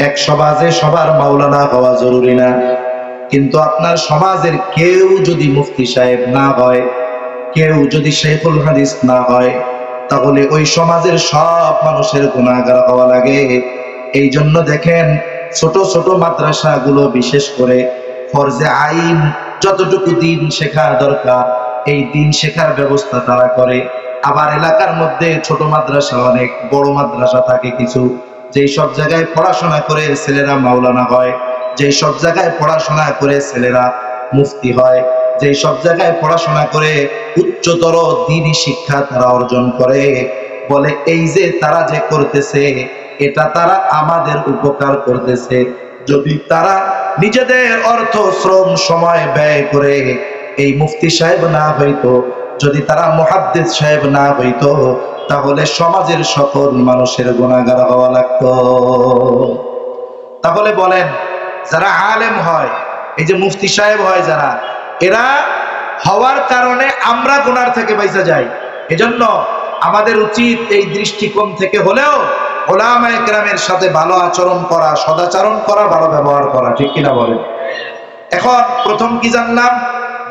এক সমাজে সবার মাওলানা হওয়া জরুরি না, কিন্তু আপনার সমাজের কেউ যদি মুফতি সাহেব না হয়, কেউ যদি শেখুল হাদিস না হয়, তাহলে ওই সমাজের সব মানুষের গুনাহগার হওয়া লাগে। এই জন্য দেখেন ছোট ছোট মাদ্রাসাগুলো বিশেষ করে ফরজে আইন যতটুকু দিন শেখা দরকার এই দিন শেখার ব্যবস্থা তারা করে। আবার এলাকার মধ্যে ছোট মাদ্রাসা অনেক, বড় মাদ্রাসা থাকে কিছু, যেই সব জায়গায় পড়াশোনা করে ছেলেরা মাওলানা হয়, যেই সব জায়গায় পড়াশোনা করে ছেলেরা মুফতি হয়, যেই সব জায়গায় পড়াশোনা করে উচ্চতর দ্বীনি শিক্ষা তারা অর্জন করে, বলে এই যে তারা যে করতেছে এটা তারা আমাদের উপকার করতেছে। যদি তারা নিজেদের অর্থ শ্রম সময় ব্যয় করে এই মুফতি সাহেব না হইতো, যদি তারা মুহাদ্দিস সাহেব না হইতো, তাহলে সমাজের সকল মানুষের গুনাহগার হওয়া লাগতো। তাহলে বলেন যারা আলেম হয়, এই যে মুফতি সাহেব হয় যারা, এরা হওয়ার কারণে আমরা গুনার থেকে বাইচা যাই। এজন্য আমাদের উচিত এই দৃষ্টিকোণ থেকে হলেও উলামায়ে কেরামের সাথে ভালো আচরণ করা, সদাচরণ করা, ভালো ব্যবহার করা, ঠিক কিনা বলেন? এখন প্রথম কি জানলাম?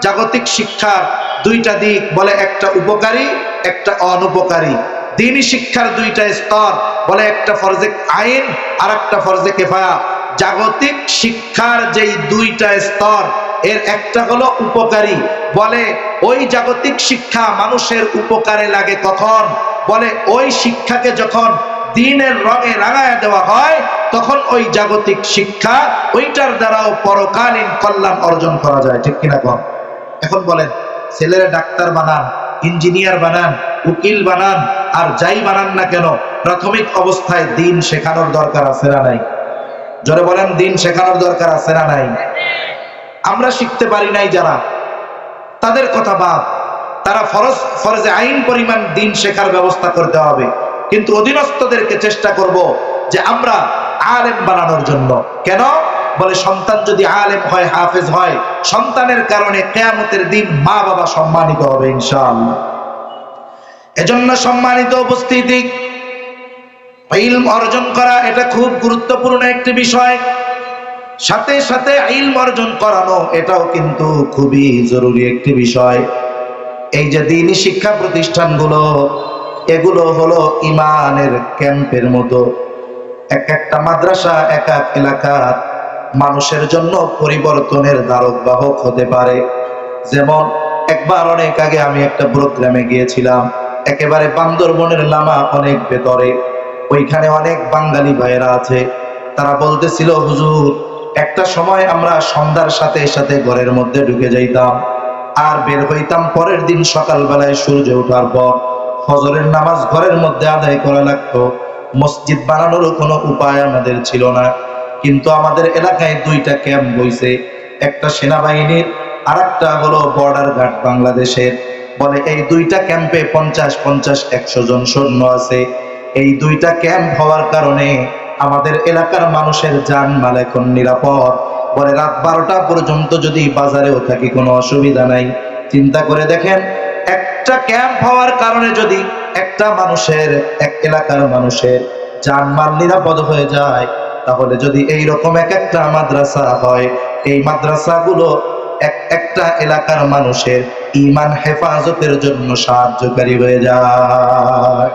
জাগতিক শিক্ষার দুইটা দিক, বলে একটা উপকারী একটা অনুপকারী। দ্বীনি শিক্ষার দুইটা স্তর, বলে একটা ফরজে আইন আর একটা ফরজে কিফায়া। জাগতিক শিক্ষার যেই দুইটা স্তর, এর একটা হলো উপকারী, বলে ওই জাগতিক শিক্ষা মানুষের উপকারে লাগে কখন? বলে ওই শিক্ষাকে যখন দ্বীনের রঙে রাঙায় দেওয়া হয় তখন ওই জাগতিক শিক্ষা ওইটার দ্বারাও পরকালীন কল্যাণ অর্জন করা যায়, ঠিক কিনা কন? এখন বলেন ছেলেরা ডাক্তার বানান, ইঞ্জিনিয়ার বানান, উকিল বানান, আর যাই বানান না কেন, প্রাথমিক অবস্থায় দ্বীন শেখানোর দরকার আছে না নাই? জোরে বলেন, দ্বীন শেখানোর দরকার আছে না নাই? আমরা শিখতে পারি নাই যারা, তাদের কথা বাদ, তারা ফরজে আইন পরিমাণ দ্বীন শেখার ব্যবস্থা করতে হবে। কিন্তু অধীনস্থদেরকে চেষ্টা করব যে আমরা আলেম বানানোর জন্য। কেন? বলে সন্তান যদি আলেম হয়, হাফেজ হয়, সন্তানের কারণে কিয়ামতের দিন মা বাবা সম্মানিত হবে ইনশাআল্লাহ। এজন্য সম্মানিত উপস্থিতি, ইলম অর্জন করা এটা খুব গুরুত্বপূর্ণ একটি বিষয়। সাথে সাথে ইলম অর্জন করানো এটাও কিন্তু খুবই জরুরি একটি বিষয়। এই যে দ্বীনি শিক্ষা প্রতিষ্ঠানগুলো, এগুলো হলো ইমানের ক্যাম্পের মতো। এক একটা মাদ্রাসা এক এক এলাকার মানুষের জন্য পরিবর্তনের ধারক বাহক হতে পারে। যেমন একবার অনেক আগে আমি একটা প্রোগ্রামে গিয়েছিলাম, একেবারে বান্দরবনের লামা অনেক ভেতরে, ওইখানে অনেক বাঙালি ভাইয়েরা আছে। তারা বলতেছিল, হুজুর একটা সময় আমরা সন্ধ্যার সাথে সাথে ঘরের মধ্যে ঢুকে যাইতাম আর বের হইতাম পরের দিন সকালবেলায় সূর্য ওঠার পর। ফজরের নামাজ ঘরের মধ্যে আদায় করা লাগতো, মসজিদ বানানোর কোনো উপায় আমাদের ছিল না। কিন্তু আমাদের এলাকায় দুইটা ক্যাম্প হইছে, একটা সেনাবাহিনীর আর একটা হলো বর্ডার গার্ড বাংলাদেশের। বলে এই দুইটা ক্যাম্পে 50-50-100 জন সৈন্য আছে। এই দুইটা ক্যাম্প হওয়ার কারণে আমাদের এলাকার মানুষের জানমাল এখন নিরাপদ। বলে রাত 12টা পর্যন্ত যদি বাজারেও থাকি কোনো অসুবিধা নাই। চিন্তা করে দেখেন, একটা ক্যাম্প হওয়ার কারণে যদি একটা মানুষের, এক এলাকার মানুষের জানমাল নিরাপদ হয়ে যায়, তাহলে যদি এই রকম এক একটা মাদ্রাসা হয়, এই মাদ্রাসাগুলো এক একটা এলাকার মানুষের ঈমান হেফাজতের জন্য সাহায্যকারী হয়ে যায়।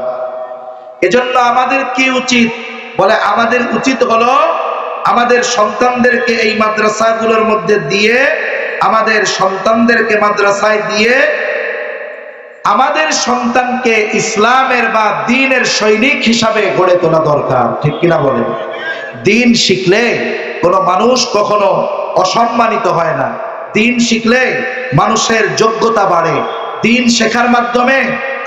এজন্য আমাদের কি উচিত? বলে আমাদের উচিত হলো আমাদের সন্তানদেরকে এই মাদ্রাসাগুলোর মধ্যে দিয়ে, আমাদের সন্তানদেরকে মাদ্রাসায় দিয়ে আমাদের সন্তানকে ইসলামের বা দ্বীনের সৈনিক হিসাবে গড়ে তোলা দরকার, ঠিক কিনা বলেন? দ্বীন শিখলে কোনো মানুষ কখনো অসম্মানিত হয় না। দ্বীন শিখলে মানুষের যোগ্যতা বাড়ে। দ্বীন শেখার মাধ্যমে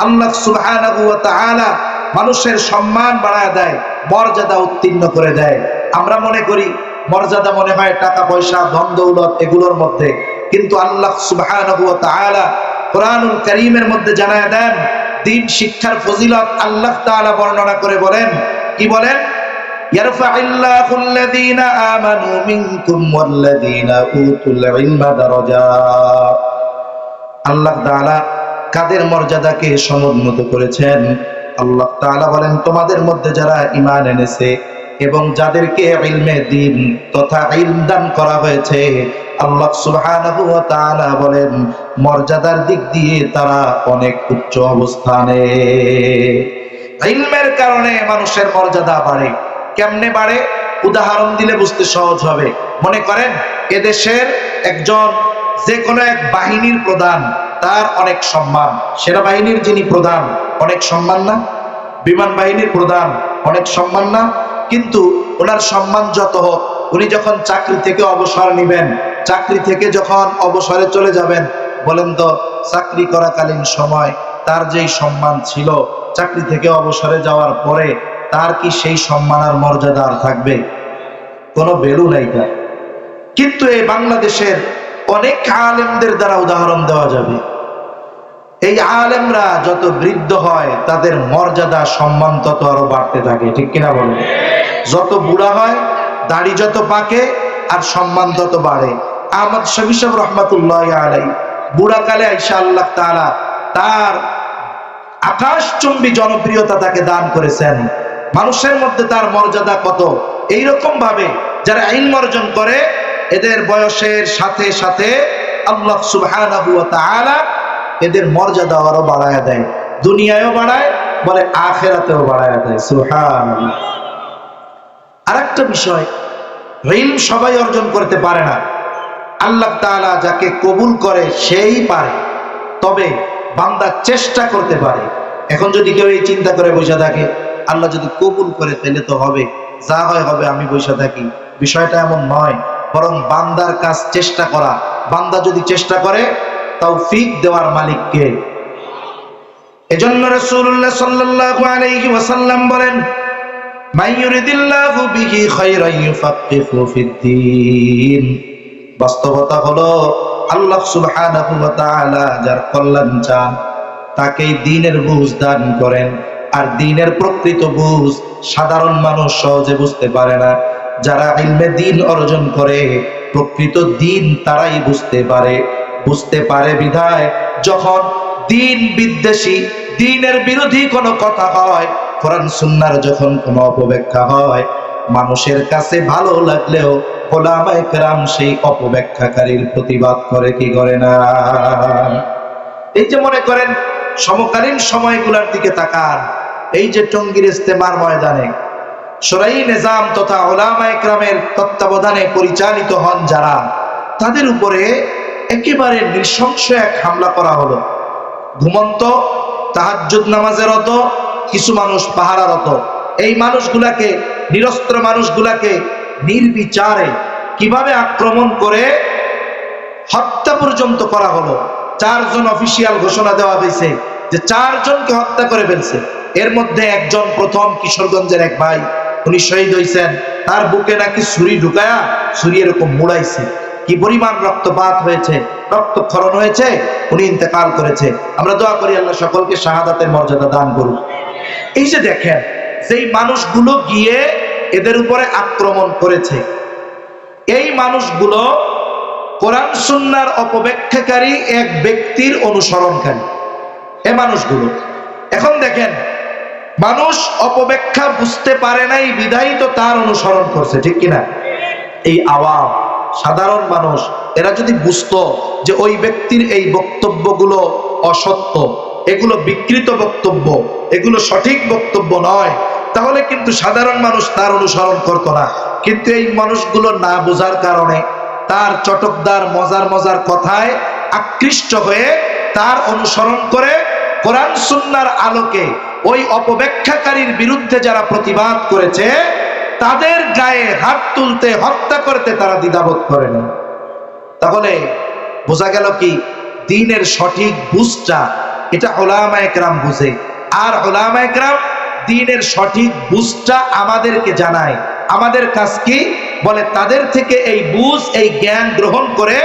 আল্লাহ সুবহানাহু ওয়া তাআলা মানুষের সম্মান বাড়ায় দেয়, মর্যাদা উত্তীর্ণ করে দেয়। আমরা মনে করি মর্যাদা মনে হয় টাকা পয়সা, ধন দৌলত এগুলোর মধ্যে, কিন্তু আল্লাহ সুবহানাহু ওয়া তাআলা কোরআনুল কারীমের মধ্যে জানায় দেন দ্বীন শিক্ষার ফজিলত। আল্লাহ তাআলা বর্ণনা করে বলেন, কি বলেন? ইয়ারফাইল্লাহুল্লাযীনা আমানু মিনকুম ওয়াল্লাযীনা উতুল ইলমা দারাজাত। আল্লাহ তাআলা কাদের মর্যাদাকে সমুন্নত করেছেন? আল্লাহ তাআলা বলেন তোমাদের মধ্যে যারা ঈমান এনেছে এবং যাদেরকে ইলমে দ্বীন তথা ইলম দান করা হয়েছে, আল্লাহ সুবহানাহু ওয়া তাআলা বলেন মর্যাদার দিক দিয়ে তারা অনেক উচ্চ অবস্থানে। ইলমের কারণে মানুষের মর্যাদা বাড়ে। কেমনে বাড়ে? উদাহরণ দিলে বুঝতে সহজ হবে। মনে করেন এদেশের একজন যে কোনো এক বাহিনীর প্রধান, তার অনেক সম্মান। সেনাবাহিনীর যিনি প্রধান অনেক সম্মান না? বিমান বাহিনীর প্রধান অনেক সম্মান না? কিন্তু ওনার সম্মান যত হোক, উনি যখন চাকরি থেকে অবসর নেবেন, চাকরি থেকে যখন অবসরে চলে যাবেন, বলেন তো চাকরি করাকালীন সময় তার যেই সম্মান ছিল, চাকরি থেকে অবসরে যাওয়ার পরে তার কি সেই সম্মান আর মর্যাদা আর থাকবে? কোনো ভ্যালু নাই তার। কিন্তু এই বাংলাদেশের অনেক আলেমদের দ্বারা উদাহরণ দেওয়া যাবে। এই আলেমরা যত বৃদ্ধ হয় তাদের মর্যাদা সম্মান তত আরো বাড়তে থাকে, ঠিক কিনা বলেন? যত বুড়া হয়, দাড়ি যত পাকে, আর সম্মান তত বাড়ে। আহমদ শফী সাহেব রহমাতুল্লাহ আলাইহি বুড়াকালে আইসা আল্লাহ তাআলা তার আকাশচুম্বী জনপ্রিয়তা তাকে দান করেছেন। মানুষের মধ্যে তার মর্যাদা কত। এইরকম ভাবে যারা ইলম অর্জন করে, এদের বয়সের সাথে সাথে আল্লাহ সুবহানাহু ওয়া তাআলা এদের মর্যাদা আরো বাড়ায় দেয়। দুনিয়ায়ও বাড়ায়, বলে আখিরাতেও বাড়ায় দেয়। সুবহানাল্লাহ। আরেকটা বিষয়, ইলম সবাই অর্জন করতে পারে না। আল্লাহ তাআলা যাকে কবুল করে সেই পারে, তবে বান্দা চেষ্টা করতে পারে। এখন যদি কেউ এই চিন্তা করে বসে থাকে আল্লাহ যদি কবুল করে তাহলে তো হবে, যা হয় হবে, আমি বসে থাকি, বিষয়টা এমন নয়। বরং বান্দার কাজ চেষ্টা করা। বান্দা যদি চেষ্টা করে, তৌফিক দেওয়ার মালিক কে? এজন্য রাসূলুল্লাহ সাল্লাল্লাহু আলাইহি ওয়াসাল্লাম বলেন, মাইয়ুরিদিল্লাহু বিহি খায়রান ইউফাক্কিহু ফিদ্দীন। বাস্তবতা হলো আল্লাহ সুবহানাহু ওয়া তাআলা যার কল্যাণ চান তাকেই দ্বীনের বুঝ দান করেন। আর দ্বীনের প্রকৃত বুঝ সাধারণ মানুষ সহজে বুঝতে পারে না। যারা ইলমে দ্বীন অর্জন করে প্রকৃত দ্বীন তারাই বুঝতে পারে বিধায় যখন দ্বীন বিদ্বেষী, দ্বীনের বিরোধী কোনো কথা হয়, কোরআন সুন্নাহর যখন কোনো অপব্যাখ্যা হয়, মানুষের কাছে ভালো লাগলেও উলামায়ে কেরাম সেই অপব্যাখ্যাকারীর প্রতিবাদ করে কি করে না? এই যে মনে করেন সমকালীন সময়গুলোর দিকে তাকান, এই যে টঙ্গীর ইজতেমার ময়দানে শরঈ নিজাম তথা উলামায়ে কেরামের তত্ত্বাবধানে পরিচালিত হন যারা, তাদের উপরে একেবারে নৃশংস এক হামলা করা হলো। ঘুমন্ত তাহাজ্জুদ নামাজেরত কিছু মানুষ পাহারারত, এই মানুষগুলাকে, নিরস্ত্র মানুষগুলাকে নির্বিচারে কিভাবে আক্রমণ করে হত্যা পর্যন্ত করা হলো। 4 জন অফিসিয়াল ঘোষণা দেওয়া হয়েছে যে 4 জনকে হত্যা করে ফেলছে। এর মধ্যে একজন প্রথম কিশোরগঞ্জের এক ভাই, উনি শহীদ হয়েছেন। তার বুকে নাকি ছুরি ঢুকায়া ছুরি এরকম মুড়াইছে। কি পরিমাণ রক্তপাত হয়েছে, রক্তক্ষরণ হয়েছে, উনি ইন্তেকাল করেছে। আমরা দোয়া করি আল্লাহ সকলকে শাহাদাতের মর্যাদা দান করুন। এই যে দেখেন, যেই মানুষগুলো গিয়ে এদের উপরে আক্রমণ করেছে, এই মানুষগুলো কোরআন সুন্নাহর অপব্যাখ্যাকারী এক ব্যক্তির অনুসরণকারী। এই মানুষগুলো এখন দেখেন, মানুষ অপব্যাখ্যা বুঝতে পারে নাই বিধায় তো তার অনুসরণ করছে, ঠিক কিনা? এই আওয়াম, সাধারণ মানুষ, এরা যদি বুঝতো যে ওই ব্যক্তির এই বক্তব্যগুলো অসত্য, এগুলো বিকৃত বক্তব্য, এগুলো সঠিক বক্তব্য নয়, তাহলে কিন্তু সাধারণ মানুষ তার অনুসরণ করত না। কিন্তু এই মানুষগুলো না বোঝার কারণে, তার চটকদার মজার মজার কথায় আকৃষ্ট হয়ে তার অনুসরণ করে কোরআন সুন্নাহর আলোকে ওই অপব্যাখ্যাকারীর বিরুদ্ধে যারা প্রতিবাদ করেছে, তাদের গায়ে হাত তুলতে, হত্যা করতে তারা দ্বিধাবোধ করে না। তাহলে বোঝা গেল কি, দ্বীনের সঠিক বুঝটা এটা উলামায়ে কেরাম বুঝে। আর উলামায়ে কেরাম দ্বীনের সঠিক বুঝটা আমাদেরকে জানায়। আমাদের কাজ কি? বলে তাদের থেকে এই বুঝ, এই জ্ঞান গ্রহণ করে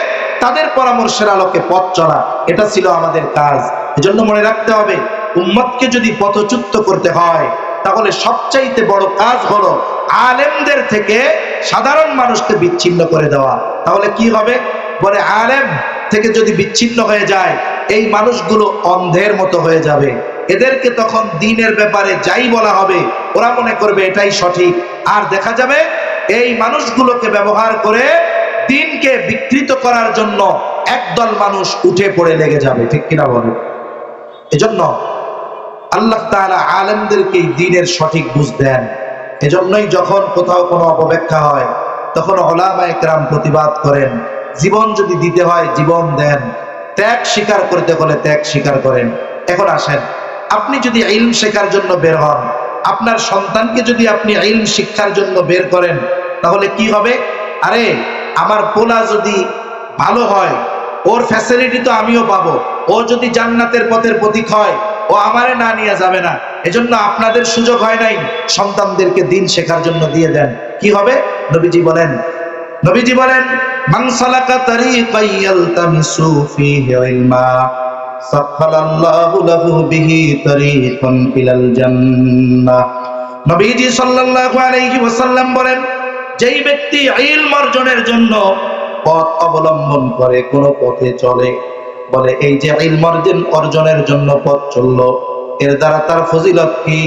তাদের পরামর্শের আলোকে পথ চলা, এটা ছিল আমাদের কাজ। এজন্য মনে রাখতে হবে, উম্মতকে যদি পথচ্যুত করতে হয়, তাহলে সবচাইতে বড় কাজ হলো আলেমদের থেকে সাধারণ মানুষকে বিচ্ছিন্ন করে দেওয়া। তাহলে কি হবে? বলে আলেম থেকে যদি বিচ্ছিন্ন হয়ে যায়, এই মানুষগুলো অন্ধের মতো হয়ে যাবে। এদেরকে তখন দ্বীনের ব্যাপারে যাই বলা হবে ওরা মনে করবে এটাই সঠিক। আর দেখা যাবে এই মানুষগুলোকে ব্যবহার করে দ্বীনকে বিকৃত করার জন্য একদল মানুষ উঠে পড়ে লেগে যাবে, ঠিক কিনা বলে? এজন্য আল্লাহ তাআলা আলেমদেরকে দ্বীনের সঠিক বুঝ দেন। এজন্যই যখন কোথাও কোনো অপব্যাখ্যা হয় তখন উলামায়ে কেরাম প্রতিবাদ করেন, জীবন যদি দিতে হয় জীবন দেন, ত্যাগ স্বীকার করতে হলে ত্যাগ স্বীকার করেন। এখন আসেন, আপনি যদি ইলম শেখার জন্য বের হন, আপনার সন্তানকে যদি আপনি ইলম শিক্ষার জন্য বের করেন, তাহলে কি হবে? আরে আমার পোলা যদি ভালো হয়, ওর ফ্যাসিলিটি তো আমিও পাবো, ও যদি জান্নাতের পথের পথিক হয়, ও আমারে না নিয়ে যাবে না। এজন্য আপনাদের সুযোগ হয় নাই, সন্তানদেরকে দ্বীন শেখার জন্য দিয়ে দেন। কি হবে? নবীজি বলেন মান সালাকা তারিকান ইয়ালতামিসু ফীহি ইলমা সাখালাল্লাহু লাহু বিহি তারিকান ইলাল জান্নাহ। নবীজি সাল্লাল্লাহু আলাইহি ওয়াসাল্লাম বলেন, যেই ব্যক্তি ইলম অর্জনের জন্য পথ অবলম্বন করে, কোন পথে চলে, বলে এই যে ইলম অর্জনের জন্য পথ চললো, এর দ্বারা তার ফজিলত কি?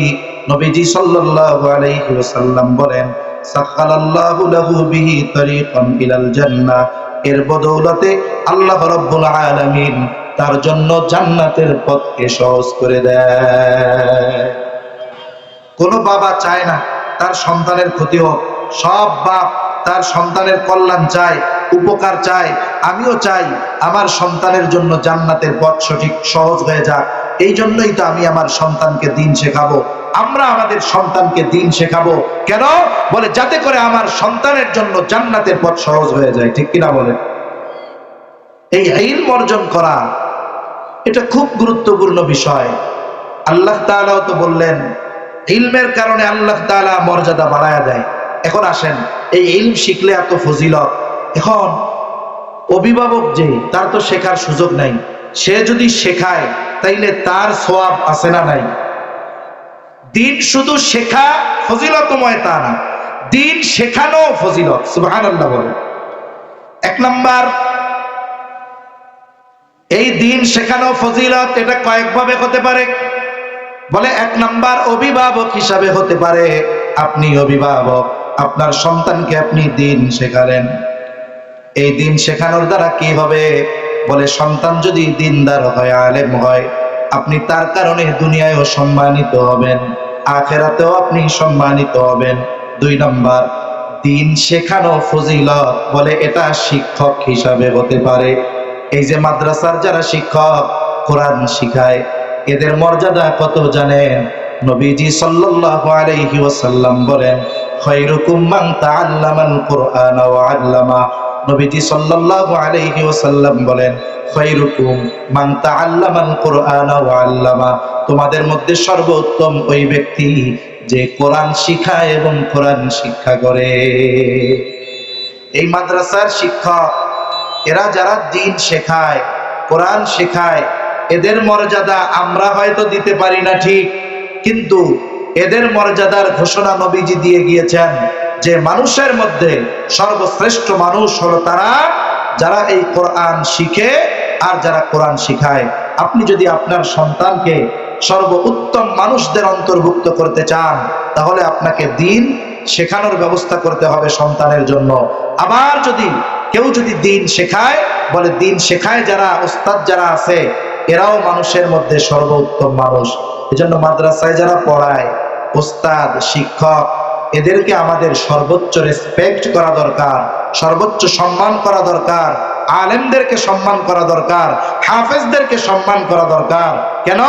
নবীজি সাল্লাল্লাহু আলাইহি ওয়াসাল্লাম বলেন, সাখালাল্লাহু লাহু বিহি তারিকান ইলাল জান্নাহ। এর বদৌলতে আল্লাহ রাব্বুল আলামিন তার জন্য জান্নাতের পথকে সহজ করে দেয়। কোন বাবা চায় না তার সন্তানের ক্ষতি হোক, সব বাপ তার সন্তানের কল্যাণ চায়, উপকার চায়। আমিও চাই আমার সন্তানের জন্য জান্নাতের পথ সঠিক সহজ হয়ে যাক। এই জন্যই তো আমি আমার সন্তানকে দ্বীন শেখাবো। আমরা আমাদের সন্তানকে দ্বীন শেখাবো কেন? বলে যাতে করে আমার সন্তানের জন্য জান্নাতের পথ সহজ হয়ে যায়, ঠিক কিনা বলে? এই ইলম অর্জন করা এটা খুব গুরুত্বপূর্ণ বিষয়। আল্লাহ তাআলাও তো বললেন ইলমের কারণে আল্লাহ তাআলা মর্যাদা বাড়ায়া দেয়। এখন আসেন, এই ইলম শিখলে এত ফজিলত, এখন অভিভাবক যে তার তো শেখার সুযোগ নাই, সে যদি শেখায় তাইলে তার সওয়াব আছে না নাই? দ্বীন শুধু শেখা ফজিলতময় তা না, দ্বীন শেখানো ফজিলত। সুবহানাল্লাহ বলে। এক নাম্বার, এই দ্বীন শেখানো ফজিলত এটা কয়েকভাবে হতে পারে। বলে এক নাম্বার, অভিভাবক হিসাবে হতে পারে। আপনি অভিভাবক, আপনার সন্তানকে আপনি দ্বীন শেখালেন। এই দ্বীন শেখানোর দ্বারা কি হবে? বলে সন্তান যদি দ্বীনদার হয়, আলেম হয়, আপনি তার কারণে দুনিয়ায়ও সম্মানিত হবেন, আখিরাতেও আপনি সম্মানিত হবেন। দুই নাম্বার, দ্বীন শেখানো ফজিলত, বলে এটা শিক্ষক হিসাবে হতে পারে। এই যে মাদ্রাসার যারা শিক্ষক কোরআন শিখায়, এদের মর্যাদা কত জানেন? নবীজি সাল্লাল্লাহু আলাইহি ওয়াসাল্লাম বলেন, খায়রুকুম মান তাআল্লামাল কুরআন ওয়া আল্লামা। নবীজি সাল্লাল্লাহু আলাইহি ওয়াসাল্লাম বলেন, খায়রুকুম মান তাআল্লামাল কুরআন ওয়া আল্লামা। তোমাদের মধ্যে সর্বোত্তম ওই ব্যক্তি যে কোরআন শিখায় এবং কোরআন শিক্ষা করে। এই মাদ্রাসার শিক্ষক, এরা যারা দ্বীন শেখায়, কোরআন শেখায়, এদের মর্যাদা আমরা হয়তো দিতে পারি না ঠিক, কিন্তু এদের মর্যাদার ঘোষণা নবীজি দিয়ে গিয়েছেন যে মানুষের মধ্যে সর্বশ্রেষ্ঠ মানুষ হলো তারা যারা এই কোরআন শিখে আর যারা কোরআন শিখায়। আপনি যদি আপনার সন্তানকে সর্বোত্তম মানুষদের অন্তর্ভুক্ত করতে চান, তাহলে আপনাকে দ্বীন শেখানোর ব্যবস্থা করতে হবে সন্তানের জন্য। আবার যদি কেউ দ্বীন শেখায়, বলে দ্বীন শেখায় যারা উস্তাদ যারা আছে, এরাও মানুষের মধ্যে সর্বোত্তম মানুষ। এজন্য মাদ্রাসায় যারা পড়ায়, উস্তাদ, শিক্ষক, এদেরকে আমাদের সর্বোচ্চ রেসপেক্ট করা দরকার, সর্বোচ্চ সম্মান করা দরকার। আলেমদেরকে সম্মান করা দরকার, হাফেজদেরকে সম্মান করা দরকার। কেন?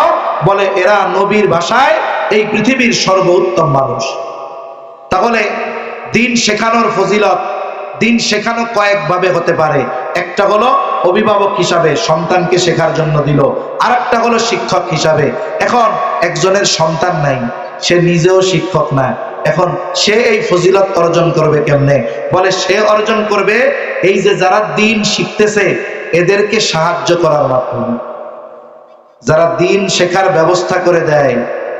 বলে এরা নবীর ভাষায় এই পৃথিবীর সর্বোত্তম মানুষ। তাহলে দ্বীন শেখানোর ফজিলত, দ্বীন শেখানো কয়েকভাবে হতে পারে। একটা হলো অভিভাবক হিসাবে সন্তানকে শেখার জন্য দিল, আর একটা হলো শিক্ষক হিসাবে। এখন একজনের সন্তান নাই, সে নিজেও শিক্ষক না, এখন সে এই ফজিলত অর্জন করবে কেমনে? বলে সে অর্জন করবে এই যে যারা দ্বীন শিখতেছে এদেরকে সাহায্য করার মাধ্যমে। যারা দ্বীন শেখার ব্যবস্থা করে দেয়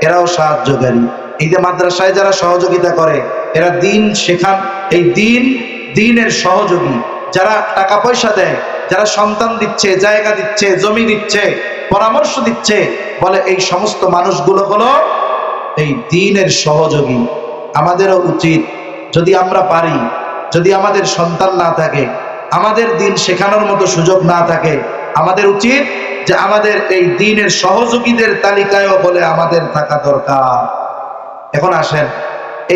এরাও সাহায্যকারী। এই যে মাদ্রাসায় যারা সহযোগিতা করে এরা দ্বীন শেখান, এই দ্বীনের সহযোগী। যারা টাকা পয়সা দেয়, যারা সন্তান দিচ্ছে, জায়গা দিচ্ছে, জমি দিচ্ছে, পরামর্শ দিচ্ছে, বলে এই সমস্ত মানুষগুলো হলো এই দ্বীনের সহযোগী। আমাদেরও উচিত, যদি আমরা পারি, যদি আমাদের সন্তান না থাকে, আমাদের দ্বীন শেখানোর মতো সুযোগ না থাকে, আমাদের উচিত যে আমাদের এই দ্বীনের সহযোগীদের তালিকায়ও বলে আমাদের থাকা দরকার। এখন আসেন,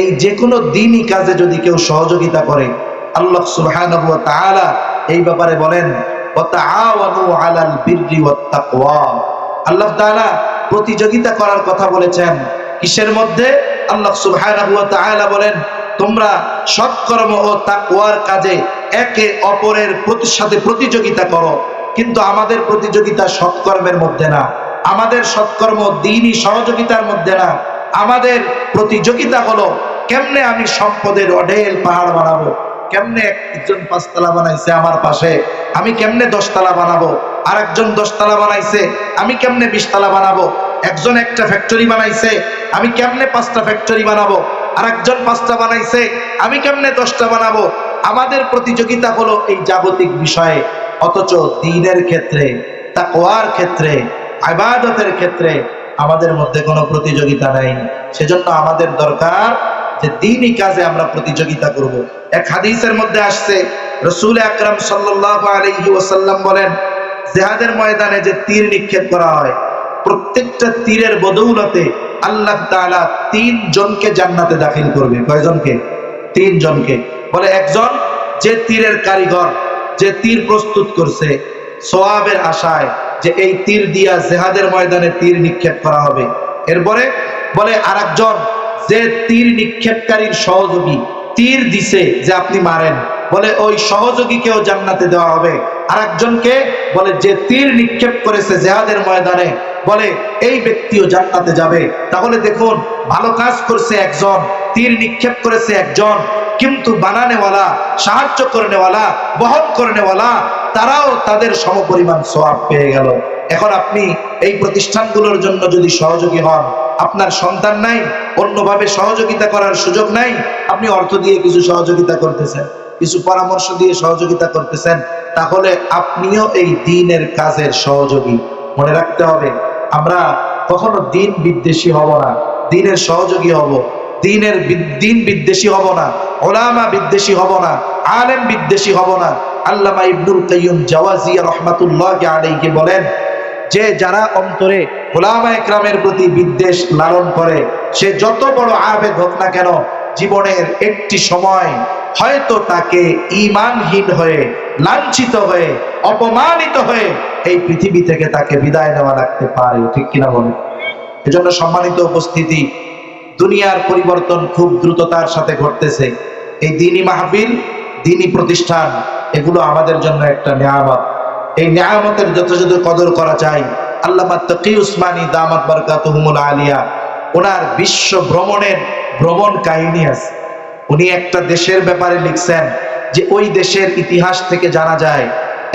এই যে কোনো দ্বীনি কাজে যদি কেউ সহযোগিতা করে, আল্লাহ সুবহানাহু ওয়া তাআলা এই ব্যাপারে বলেন, ওয়া তাআওয়ানু আলাল বিররি ওয়াত তাকওয়া। আল্লাহ তাআলা প্রতিযোগিতা করার কথা বলেছেন কিসের মধ্যে? আল্লাহ সুবহানাহু ওয়া তাআলা বলেন, তোমরা সৎকর্ম ও তাকওয়ার কাজে একে অপরের সাথে প্রতিযোগিতা করো। কিন্তু আমাদের প্রতিযোগিতা সৎকর্মের মধ্যে না, আমাদের সৎকর্ম দ্বীনি সহযোগিতার মধ্যে না। আমাদের প্রতিযোগিতা হলো কেমনে আমি সম্পদের অঢেল পাহাড় বানাবো, কেমনে একজন 5 তলা বানাইছে আমার পাশে, আমি কেমনে 10 তলা বানাবো, আর একজন 10 তলা বানাইছে, আমি কেমনে 20 তলা বানাবো। একজন একটা ফ্যাক্টরি বানাইছে, আমি কেমনে 5টা ফ্যাক্টরি বানাবো, আর একজন 5টা বানাইছে, আমি কেমনে 10টা বানাবো। আমাদের প্রতিযোগিতা হলো এই জাগতিক বিষয়ে, অথচ দ্বীনের ক্ষেত্রে, তাকওয়ার ক্ষেত্রে, ইবাদতের ক্ষেত্রে আমাদের মধ্যে কোনো প্রতিযোগিতা নাই। সেজন্য আমাদের দরকার যে দ্বীনি কাজে আমরা প্রতিযোগিতা করব। এক হাদিসের মধ্যে আসছে, রাসূল আকরাম সাল্লাল্লাহু আলাইহি ওয়াসাল্লাম বলেন, জিহাদের ময়দানে যে তীর নিক্ষেপ করা হয়, প্রত্যেকটা তীরের বদৌলতে আল্লাহ তাআলা 3 জনকে জান্নাতে দাখিল করবে। কয়জনকে? 3 জনকে। বলে একজন যে তীরের কারিগর, যে তীর প্রস্তুত করছে সওয়াবের আশায়, যে এই তীর দিয়া জিহাদের ময়দানে তীর নিক্ষেপ করা হবে। এরপরে বলে আরেকজন যে তীর নিক্ষেপকারীর সহযোগী, তীর দিছে যে আপনি মারেন, বলে ওই সহযোগীকেও জান্নাতে দেওয়া হবে। আরেকজনকে বলে যে তীর নিক্ষেপ করেছে জিহাদের ময়দানে, বলে এই ব্যক্তিও জান্নাতে যাবে। তাহলে দেখুন, ভালো কাজ করছে একজন, তীর নিক্ষেপ করেছে একজন, কিন্তু বানানেওয়ালা, সাহায্য করেনেওয়ালা, বহন করেনেওয়ালা তারাও তাদের সমপরিমাণ সওয়াব পেয়ে গেল। এখন আপনি এই প্রতিষ্ঠানগুলোর জন্য যদি সহযোগী হন, আপনার সন্তান নাই, অন্যভাবে সহযোগিতা করার সুযোগ নাই, আপনি অর্থ দিয়ে কিছু সহযোগিতা করতেছেন, কিছু পরামর্শ দিয়ে সহযোগিতা করতেছেন, তাহলে আপনিও এই দ্বীনের কাজের সহযোগী। মনে রাখতে হবে, আমরা কখনো দ্বীন বিদ্বেষী হব না, দ্বীনের সহযোগী হব। দ্বীন বিদ্বেষী হব না, উলামা বিদ্বেষী হব না, আলেম বিদ্বেষী হব না। আল্লামা ইবনুল কাইয়্যিম জাওয়াজিয়া রাহমাতুল্লাহি আলাইহি বলেন যে যারা অন্তরে উলামা ইকরামের প্রতি বিদ্বেষ লালন করে, সে যত বড় আবেদ হোক না কেন, জীবনের একটি সময় হয়তো তাকে ঈমানহীন হয়ে, লাঞ্ছিত হয়ে, অপমানিত হয়ে এই পৃথিবী থেকে তাকে বিদায় নেওয়া লাগতে পারে। ঠিক কিনা বলেন? এজন্য সম্মানিত উপস্থিতি, দুনিয়ার পরিবর্তন খুব দ্রুততার সাথে ঘটতেছে। এই দ্বীনি মাহফিল, দ্বীনি প্রতিষ্ঠান, এগুলো আমাদের জন্য একটা নিয়ামত। এই নিয়ামতের যথাযথ কদর করা চাই। আল্লামা তাকি উসমানী দামাত বারকাতুহুমুল আলিয়া, ওনার বিশ্ব ভ্রমণ কাহিনী আছে। উনি একটা দেশের ব্যাপারে লিখছেন যে ওই দেশের ইতিহাস থেকে জানা যায়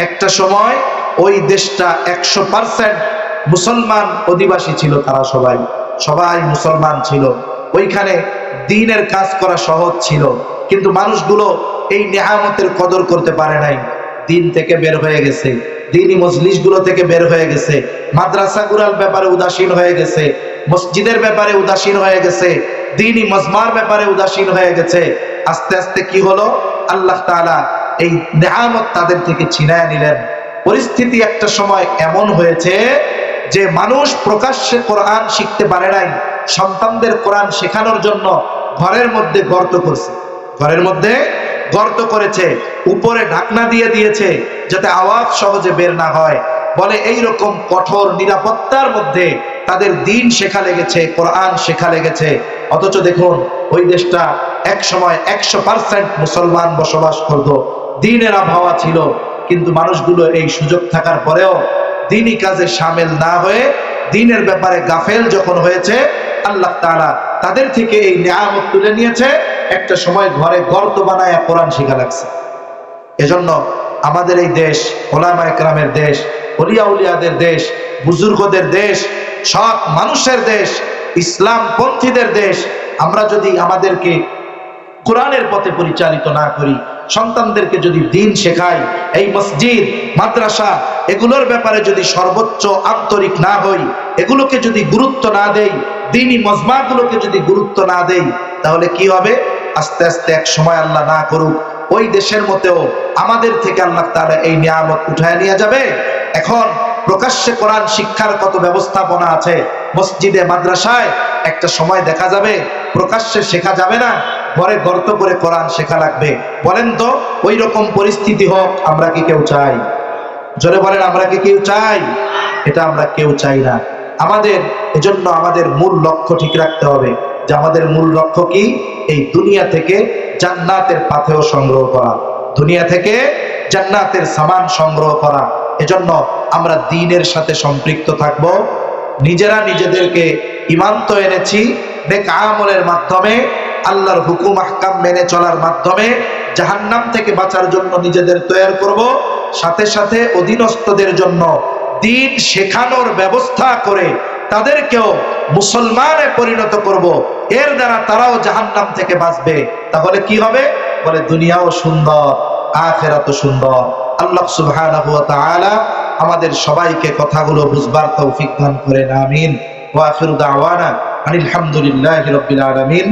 একটা সময় ওই দেশটা 100% মুসলমান অধিবাসী ছিল, তারা সবাই মুসলমান ছিল। ওইখানে দ্বীনের কাজ করা সহজ ছিল, কিন্তু মানুষগুলো এই নিয়ামতের কদর করতে পারে নাই। দ্বীন থেকে বের হয়ে গেছে, দ্বীনি মজলিসগুলো থেকে বের হয়ে গেছে, মাদ্রাসাগুলোর ব্যাপারে উদাসীন হয়ে গেছে, মসজিদের ব্যাপারে উদাসীন হয়ে গেছে, দ্বীনি মজমার ব্যাপারে উদাসীন হয়ে গেছে। আস্তে আস্তে কি হলো? আল্লাহ তাআলা এই নিয়ামত তাদের থেকে ছিনায় নিলেন। পরিস্থিতি একটা সময় এমন হয়েছে যে মানুষ প্রকাশ্যে কোরআন শিখতে পারে নাই। সন্তানদের কোরআন শেখানোর জন্য ঘরের মধ্যে গর্ত করেছে, উপরে ঢাকনা দিয়ে দিয়েছে যাতে আওয়াজ সহজে বের না হয়। বলে এই রকম কঠোর নিরাপত্তার মধ্যে তাদের দ্বীন শেখা লেগেছে, কোরআন শেখা লেগেছে। অথচ দেখুন, ওই দেশটা এক সময় 100% মুসলমান বসবাস করত, দ্বীনের আবহাওয়া ছিল, কিন্তু মানুষগুলো এই সুযোগ থাকার পরেও দ্বীনি কাজে শামিল না হয়ে দ্বীনের ব্যাপারে গাফেল যখন হয়েছে, আল্লাহ তাআলা তাদের থেকে এই নিয়ামত তুলে নিয়েছে। একটা সময় ঘরে গর্ত বানায় কোরআন শেখা লাগছে। এজন্য আমাদের এই দেশ উলামা ইকরামের দেশ, ওলিয়া উলিয়াদের দেশ, বুজুর্গদের দেশ, সৎ মানুষের দেশ, ইসলাম পন্থীদের দেশ। আমরা যদি আমাদেরকে কোরআনের পথে পরিচালিত না করি, সন্তানদেরকে যদি দিন শেখাই, এই মসজিদ মাদ্রাসা এগুলোর ব্যাপারে যদি সর্বোচ্চ আন্তরিক না হই, এগুলোকে যদি গুরুত্ব না দেই, দ্বীনি মজমাগুলোকে যদি গুরুত্ব না দেই, তাহলে কি হবে? আস্তে আস্তে এক সময় আল্লাহ না করুক ওই দেশের মতেও আমাদের থেকে আল্লাহ তাআলা এই নিয়ামত উঠায় নিয়ে যাবে। এখন প্রকাশ্যে কোরআন শিক্ষার কত ব্যবস্থাপনা আছে, মসজিদে মাদ্রাসায় একটা সময় দেখা যাবে প্রকাশ্যে শেখা যাবে না, ঘরে গর্ত করে কোরআন শেখা লাগবে। বলেন তো ওই রকম পরিস্থিতি হোক আমরা কি কেউ চাই? জোরে বলেন, আমরা কি কেউ চাই? এটা আমরা কেউ চাই না। আমাদের এজন্য আমাদের মূল লক্ষ্য ঠিক রাখতে হবে যে আমাদের মূল লক্ষ্য কি? এই দুনিয়া থেকে জান্নাতের পাথেয় সংগ্রহ করা, দুনিয়া থেকে জান্নাতের সামান সংগ্রহ করা। এজন্য আমরা দ্বীনের সাথে সম্পৃক্ত থাকব, নিজেরা নিজেদেরকে ঈমান তো এনেছি, নেক আমলের মাধ্যমে আল্লাহর হুকুম আহকাম মেনে চলার মাধ্যমে জাহান্নাম থেকে বাঁচার জন্য নিজেদের তৈরি করব, সাথে সাথে অধীনস্থদের জন্য দ্বীন শেখানোর ব্যবস্থা করে তাদেরকেও মুসলমানে পরিণত করব, এর দ্বারা তারাও জাহান্নাম থেকে বাঁচবে। তাহলে কি হবে? বলে দুনিয়াও সুন্দর, আখিরাতও সুন্দর। আল্লাহ সুবহানাহু ওয়া তাআলা আমাদের সবাইকে কথাগুলো বুঝবার তৌফিক দান করেন, আমিন। ওয়া আখিরু দাওয়ানা আনিল হামদুলিল্লাহি রাব্বিল আলামিন।